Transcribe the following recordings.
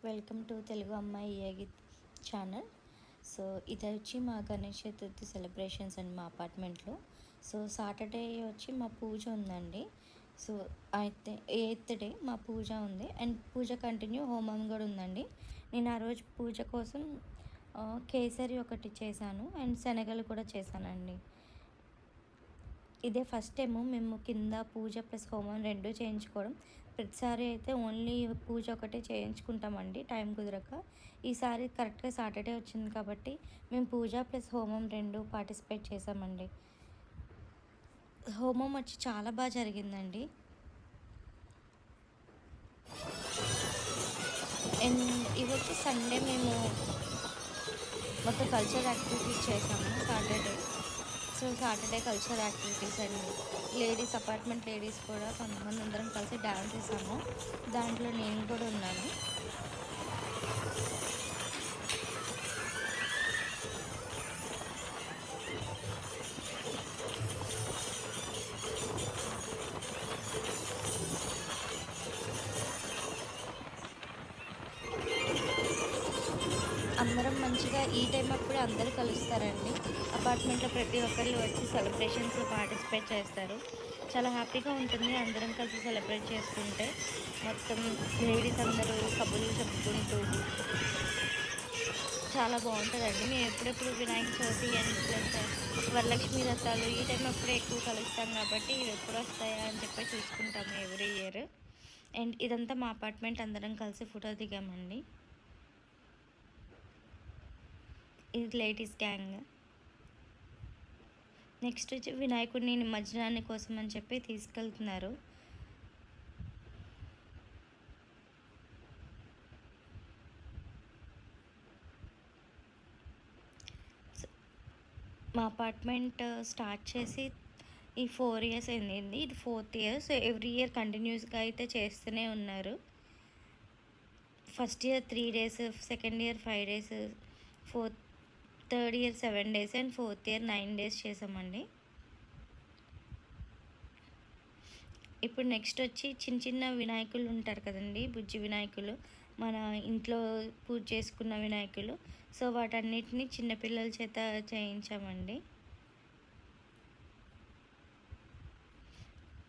Welcome to Telugu అమ్మాయి ఏగిత్ channel. So ఇది వచ్చి మా గణేష్ చతుర్థి సెలబ్రేషన్స్ అండి మా అపార్ట్మెంట్లో. సో సాటర్డే వచ్చి మా పూజ ఉందండి. సో అయితే 8th డే మా పూజ ఉంది అండ్ పూజ కంటిన్యూ హోమం కూడా ఉందండి. నేను ఆ రోజు పూజ కోసం కేసరి ఒకటి చేశాను అండ్ శనగలు కూడా చేశానండి. ఇదే ఫస్ట్ టైము మేము కింద పూజ ప్లస్ హోమం 2 చేయించుకోవడం. ప్రతిసారి అయితే ఓన్లీ పూజ ఒకటే చేయించుకుంటామండి టైం కుదరక. ఈసారి కరెక్ట్‌గా సాటర్డే వచ్చింది కాబట్టి మేము పూజ ప్లస్ హోమం 2 పార్టిసిపేట్ చేశామండి. హోమం వచ్చి చాలా బాగా జరిగిందండి. అండ్ ఇవొచ్చి సండే మేము మొత్తం కల్చరల్ యాక్టివిటీస్ చేసాము Saturday. So Saturday cultural activities అండి. అపార్ట్మెంట్ లేడీస్ కూడా కొంతమంది అందరం కలిసి డ్యాన్స్ చేసాము. దాంట్లో నేను కూడా ఉన్నాను. అందరం మంచిగా ఈ టైం అప్పుడే అందరూ కలుస్తారండి. అపార్ట్మెంట్లో ప్రతి ఒక్కళ్ళు వచ్చి సెలబ్రేషన్స్లో పార్టిసిపేట్ చేస్తారు. చాలా హ్యాపీగా ఉంటుంది అందరం కలిసి సెలబ్రేట్ చేసుకుంటే. మొత్తం లేడీస్ అందరూ కబుర్లు చెప్పుకుంటూ చాలా బాగుంటుందండి. మేము ఎప్పుడెప్పుడు వినాయక చవితి అండ్ ప్లస్ వరలక్ష్మి వ్రతాలు ఈ టైం అప్పుడే ఎక్కువ కలుస్తాం కాబట్టి ఇవి ఎప్పుడు వస్తాయా అని చెప్పి చూసుకుంటాము ఎవ్రీ ఇయర్. అండ్ ఇదంతా మా అపార్ట్మెంట్ అందరం కలిసి ఫోటో దిగామండి. ఇది లేడీస్ గ్యాంగ్. నెక్స్ట్ వచ్చి వినాయకుడిని నిమజ్జనాన్ని కోసం అని చెప్పి తీసుకెళ్తున్నారు. మా అపార్ట్మెంట్ స్టార్ట్ చేసి ఈ 4 years అయింది. ఇది 4th year. So every year కంటిన్యూస్గా అయితే చేస్తూనే ఉన్నారు. First year 3 days, second year 5 days, third year 7 days and 4th year 9 days చేసామండి. ఇప్పుడు నెక్స్ట్ వచ్చి చిన్న చిన్న వినాయకులు ఉంటారు కదండి, బుజ్జి వినాయకులు, మన ఇంట్లో పూజ చేసుకున్న వినాయకులు. సో వాటన్నిటిని చిన్నపిల్లల చేత చేయించామండి.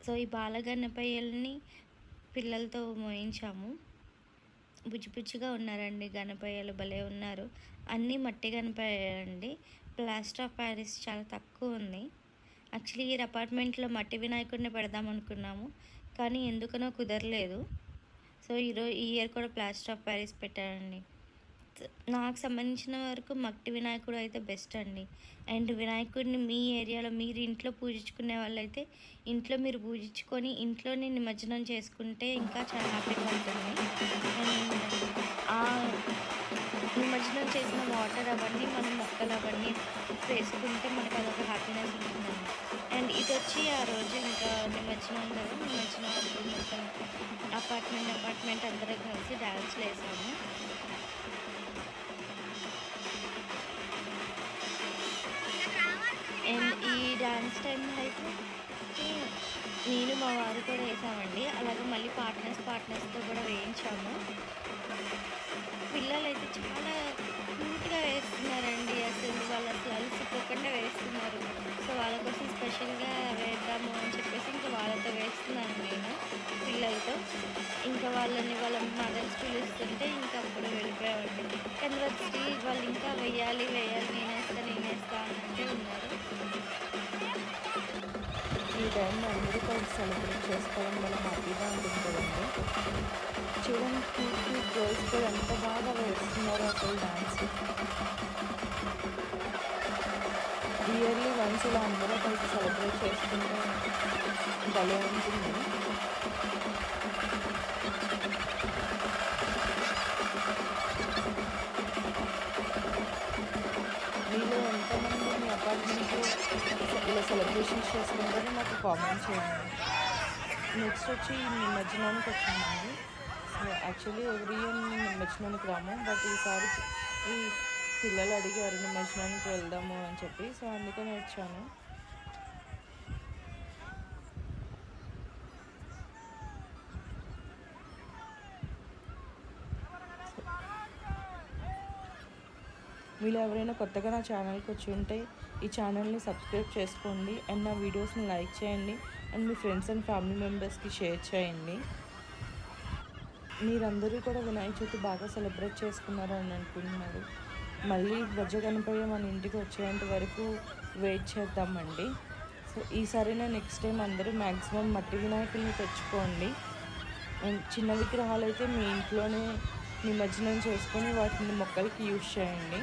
సో ఈ బాలగణపయ్యల్ని పిల్లలతో మోయించాము. బుజ్జి బుజ్జిగా ఉన్నారండి గణపయ్యలు, భలే ఉన్నారు. అన్నీ మట్టి గణపయ్యాలండి. ప్లాస్టర్ ఆఫ్ ప్యారిస్ చాలా తక్కువ ఉంది. యాక్చువల్లీ ఈ అపార్ట్మెంట్లో మట్టి వినాయకుడిని పెడదాం అనుకున్నాము, కానీ ఎందుకనో కుదరలేదు. సో ఈ ఇయర్ కూడా ప్లాస్టర్ ఆఫ్ ప్యారిస్ పెట్టానండి. నాకు సంబంధించిన వరకు మట్టి వినాయకుడు అయితే బెస్ట్ అండి. అండ్ వినాయకుడిని మీ ఏరియాలో మీరు ఇంట్లో పూజించుకునే వాళ్ళైతే ఇంట్లో మీరు పూజించుకొని ఇంట్లోనే నిమజ్జనం చేసుకుంటే ఇంకా చాలా హ్యాపీగా ఉంటుంది. అండ్ ఆ నిమజ్జనం చేసిన వాటర్ అవన్నీ మనం మొక్కలు అవన్నీ వేసుకుంటే మనకు అదొక హ్యాపీనెస్ ఉంటుందండి. అండ్ ఇది వచ్చి ఆ రోజు ఇంకా నిమజ్జనం కదా, నిమజ్జనం అప్పుడు మొత్తం అపార్ట్మెంట్ అందరం కలిసి డ్యాన్స్లు వేసాము. అండ్ ఈ డ్యాన్స్ టైంలో అయితే నేను మా వారు కూడా వేసామండి. అలాగే మళ్ళీ పార్ట్నర్స్తో కూడా వేయించాము. పిల్లలు అయితే చాలా క్యూట్గా వేస్తున్నారండి. వాళ్ళు అసలు అలసిపోకుండా వేస్తున్నారు. సో వాళ్ళ కోసం స్పెషల్గా వేద్దాము అని చెప్పేసి ఇంకా వాళ్ళతో వేస్తున్నాను నేను పిల్లలతో. ఇంకా వాళ్ళ మదర్స్ పిలుస్తుంటే ఇంకా అప్పుడు వెళ్ళిపోయామండి. కానీ వాళ్ళు ఇంకా వేయాలి నేనేస్తా అన్నట్టే ఉన్నారు. ఈ టైంలో అందరూ కలిసి సెలబ్రేట్ చేసుకోవడం వల్ల హ్యాపీగా ఉంటుంది కదండి. చూడండి క్యూట్ గర్ల్స్ కూడా ఎంత బాగా వేస్తున్నారు అసలు డాన్స్. ఇయర్లీ వన్స్ ఇలా అందరూ కలిసి సెలబ్రేట్ చేసుకుంటే భలే ఉంటుంది. మీలో ఎంతమంది మీ అపార్ట్మెంట్లో ఇలా సెలబ్రేషన్స్ చేసుకుంటారో నాకు కామెంట్ చేయండి. నెక్స్ట్ వచ్చి నిమజ్జనానికి వచ్చామండి. సో యాక్చువల్లీ ఎవ్రీ ఇయర్ నిమజ్జనానికి రాము, బట్ ఈసారి ఈ పిల్లలు అడిగారు నిమజ్జనానికి వెళ్దాము అని చెప్పి. సో అందుకని వచ్చాను. మీరు ఎవరైనా కొత్తగా నా ఛానల్కి వచ్చి ఉంటే ఈ ఛానల్ని సబ్స్క్రైబ్ చేసుకోండి అండ్ నా వీడియోస్ని లైక్ చేయండి and me friends and family మెంబర్స్కి షేర్ చేయండి. మీరందరూ కూడా వినాయక చవితి బాగా సెలబ్రేట్ చేసుకున్నారని అనుకుంటున్నారు. మళ్ళీ బొజ్జ గణపయ్య మన ఇంటికి వచ్చేంత వరకు వెయిట్ చేద్దామండి. సో ఈసారైనా నెక్స్ట్ టైం అందరూ మ్యాక్సిమం మట్టి వినాయకుల్ని తెచ్చుకోండి. చిన్న విగ్రహాలు అయితే మీ ఇంట్లోనే నిమజ్జనం చేసుకొని వాటిని మొక్కలకి యూజ్ చేయండి.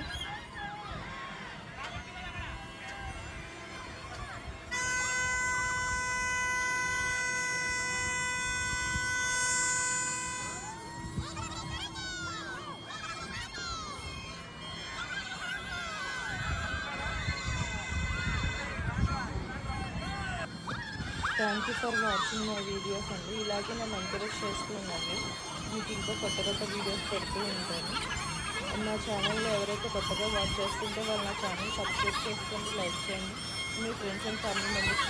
Thank you for watching my videos అండి. ఇలాగే నన్ను ఎంకరేజ్ చేస్తూ ఉండండి. మీకు ఇంకా కొత్త కొత్త వీడియోస్ పెడుతూ ఉంటాను. నా ఛానల్లో ఎవరైతే కొత్తగా వాచ్ చేస్తుంటే వాళ్ళు నా ఛానల్ సబ్స్క్రైబ్ చేసుకోండి, లైక్ చేయండి, మీ ఫ్రెండ్స్ అండ్ ఫ్యామిలీ మెంబర్స్